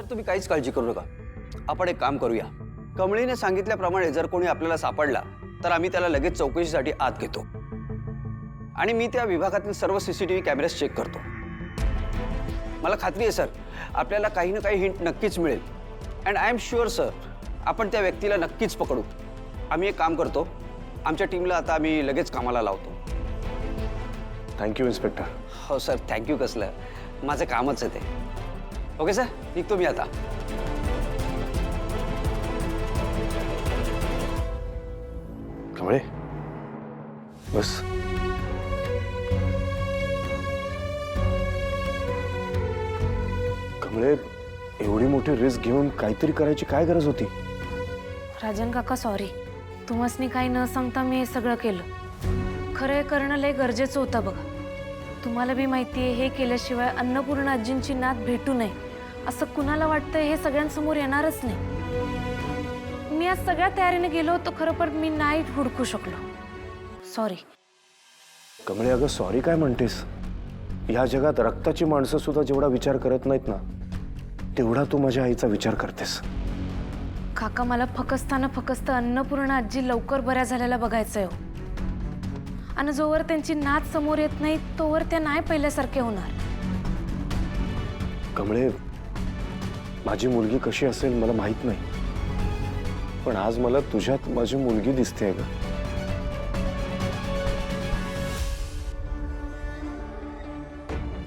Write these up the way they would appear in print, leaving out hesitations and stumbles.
Sir तुम्ही काहीच काळजी करू नका. आपण एक काम करूया. कमळीने सांगितल्याप्रमाणे जर कोणी आपल्याला सापडला तर आम्ही त्याला लगेच चौकशीसाठी आत घेतो आणि मी त्या विभागातील सर्व सीसीटीव्ही कॅमेरेज चेक करतो. मला खात्री आहे सर, आपल्याला काही ना काही हिंट नक्कीच मिळेल. And I am sure sir, आपण त्या व्यक्तीला नक्कीच पकडू. आम्ही एक काम करतो, आमच्या टीमला आता आम्ही लगेच कामाला लावतो. Thank you inspector. हो सर, थँक्यू कसलं, माझं कामच आहे ते. ओके सर, निघतो मी आता. कमळे बस. कमळे एवढी मोठी रिस्क घेऊन काहीतरी करायची काय गरज होती? राजन काका सॉरी, तुम्हासनी काही न सांगता मी हे सगळं केलं. खरं हे करणं लय गरजेचं होतं बघा. तुम्हाला बी माहिती आहे, हे केल्याशिवाय अन्नपूर्णा आजींची नात भेटू नये असं कुणाला वाटतंय हे सगळ्यांसमोर येणारच नाही. मी आज सगळ्या तयारीने गेलो होतो खरं, पण मी नाही हुडकू शकलो. सॉरी. कमळे अगं सॉरी काय म्हणतेस? या जगात रक्ताची माणसं सुद्धा जेवढा विचार करत नाहीत ना, तेवढा तू माझ्या आईचा विचार करतेस. काका मला फकस्त अन्नपूर्णा आजी लवकर बऱ्या झालेला बघायचंय हो. आणि जोवर त्यांची नात समोर येत नाही तोवर त्या नाही पहिल्यासारखे होणार. कमळे माझी मुलगी कशी असेल मला माहित नाही, पण आज मला तुझ्यात माझी मुलगी दिसते ग.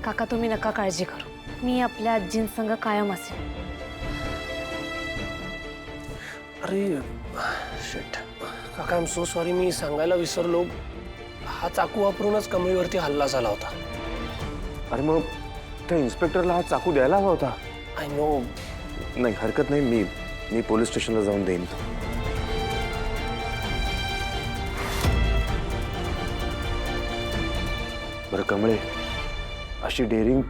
काका तुम्ही नका काळजी करू, मी आपल्या आजींसंग कायम असेल. अरे शिट काका, आय एम सो सॉरी, मी सांगायला विसरलो. हा चाकू वापरूनच कमळीवरती हल्ला झाला होता. अरे मग त्या इन्स्पेक्टरला हा चाकू द्यायला हवा होता. I know. नाही हरकत नाही, मी पोलीस स्टेशनला जाऊन देईन. बरं कमळे, अशी डेअरिंग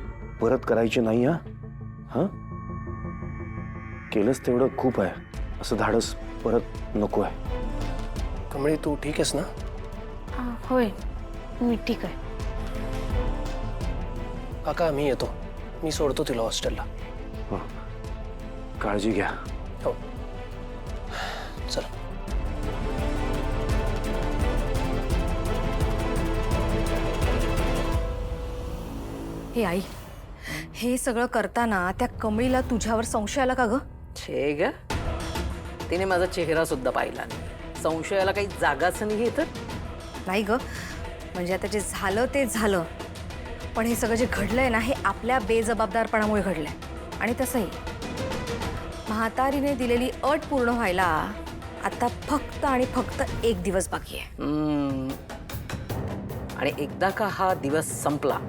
परत करायची नाही. हा केलंच तेवढं खूप आहे, असं धाडस परत नको आहे. कमळी तू ठीक आहेस ना? होय मी ठीक आहे. काका मी येतो, मी सोडतो तिला हॉस्टेलला. हो काळजी घ्या. हो चल. हे आई, हे सगळं करताना त्या कमळीला तुझ्यावर संशय आला का ग? छे ग, तिने माझा चेहरा सुद्धा पाहिला नाही. संशयाला काही जागाच नाही तर. नाही ग, म्हणजे आता जे झालं ते झालं, पण हे सगळं जे घडलंय ना, हे आपल्या बेजबाबदारपणामुळे घडलंय. आणि तसंही म्हातारीने दिलेली अट पूर्ण व्हायला आता फक्त आणि फक्त एक दिवस बाकी आहे. आणि एकदा का हा दिवस संपला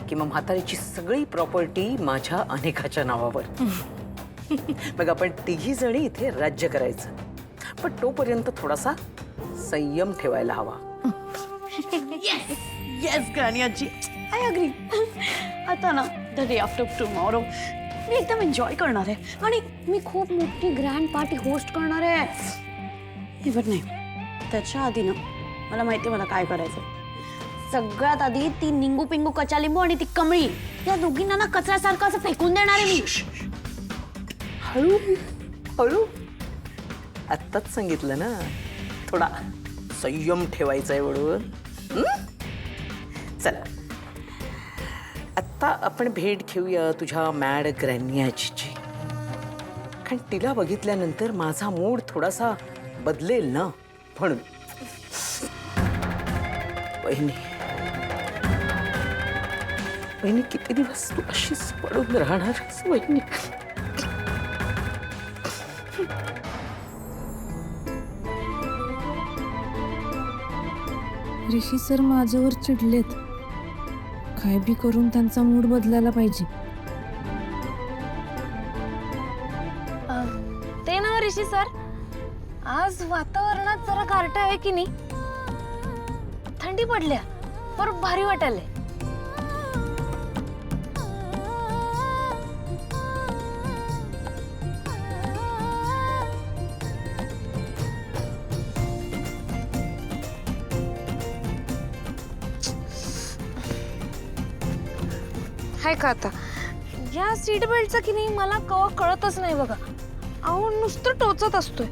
की मग म्हातारीची सगळी प्रॉपर्टी माझ्या अनेकाच्या नावावर. मग आपण तिघी जणी इथे राज्य करायचं. पण तोपर्यंत थोडासा संयम ठेवायला हवा. येस ग्रॅनियाजी, आय अग्री. आता ना द डे आफ्टर टुमॉरो मी एकदम एन्जॉय करणार आहे आणि मी खूप मोठी ग्रँड पार्टी होस्ट करणार आहे. हे बघ नाही, त्याच्या आधी ना मला माहिती आहे मला काय करायचं. सगळ्यात आधी ती निंगू पिंगू कचालिंबू आणि ती कमळी या दोघींना ना कचऱ्यासारखं असं फेकून देणार आहे मी. हळू हळू, आत्ताच सांगितलं ना, थोडा संयम ठेवायचा आहे म्हणून. चला आत्ता आपण भेट घेऊया तुझ्या मॅड ग्रॅनियाची. कारण तिला बघितल्यानंतर माझा मूड थोडासा बदलेल ना, म्हणून. वहिनी वहिनी, किती दिवस तू अशीच पडून राहणार वहिनी? ऋषी सर माझ्यावर चिडलेत. काय बी करून त्यांचा मूड बदलायला पाहिजे. ते ना ऋषी सर, आज वातावरणात जरा गारठा आहे की नाही? थंडी पडल्या, बरं भारी वाटायलंय. हाय का आता या सीट बेल्टचं की नाही मला कवा कळतच नाही बघा. अहो नुसतं टोचत असतोय.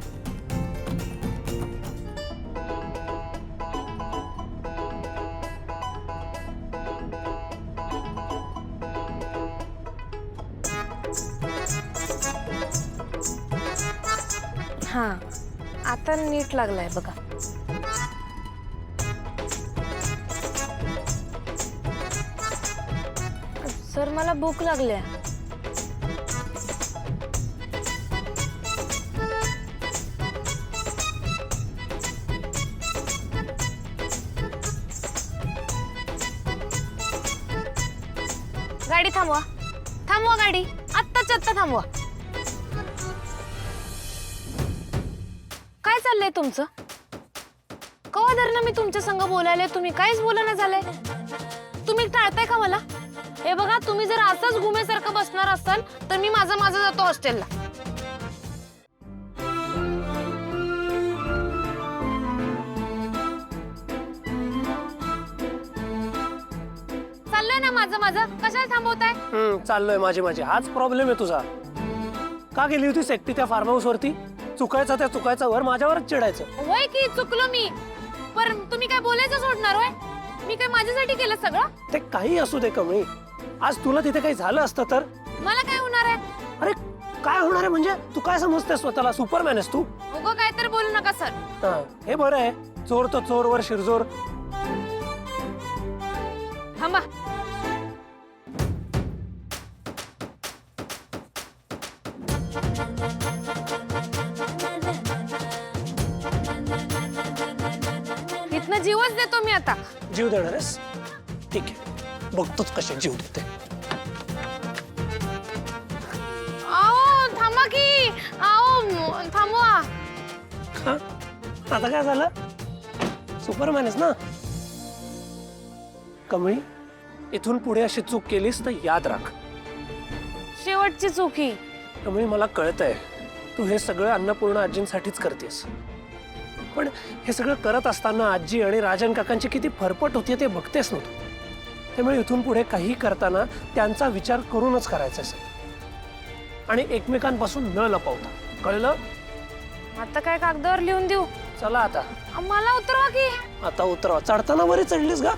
हा आता नीट लागलाय बघा. सर मला भूक लागली आहे. गाडी थांबवा, थांबवा गाडी, आत्ताच आत्ता थांबवा. काय चाललंय तुमचं? कवा धरणं मी तुमच्या संग बोलायला तुम्ही काहीच बोलणं झालंय. तुम्ही टाळताय का मला? हे बघा, तुम्ही जर असंच घुमेसारखं बसणार असाल तर मी माझं जातो हॉस्टेलला. चाललंय ना माझं कशाला थांबवताय? चाललोय माझी. हाच प्रॉब्लेम आहे तुझा. का गेली होतीस एकटी त्या फार्म हाऊस वरती? चुकायचा वर माझ्यावरच चिडायचं. होय की चुकलो मी, पण तुम्ही काय बोलायचं सोडणार होय? मी काय माझ्यासाठी केलं सगळं? ते काही असू दे कमळी, आज तुला तिथे काही झालं असतं तर? मला काय होणार आहे? अरे काय होणार आहे म्हणजे? तू काय समजतेस स्वतःला? सुपरमॅन आहेस तू? उगं काय तर बोलू नका सर. हे बरं आहे, चोर तो चोरवर शिरजोर. थांबा. इथनं जीवच देतो मी आता. जीव देणार आहेस? ठीक आहे, बघतोच कसे जीव देते. आओ थांबा की, आओ थांबवा. हा? आता काय झालं? सुपरमॅन आहेस ना? कमळी, इथून पुढे अशी चूक केलीस तर याद राख. शेवटची चुकी. कमळी, मला कळतंय तू हे सगळं अन्नपूर्णा आजींसाठीच करतेस, पण हे सगळं करत असताना आजी आणि राजन काकांची किती फरफट होती ते बघतेस ना तू. त्यामुळे इथून पुढे काही करताना त्यांचा विचार करूनच करायचा आणि एकमेकांपासून न लपवता. कळलं? आता काय कागदावर लिहून देऊ? चला आता. मला उतरवा की. आता उतरवा. चढताना वरी चढलीस का?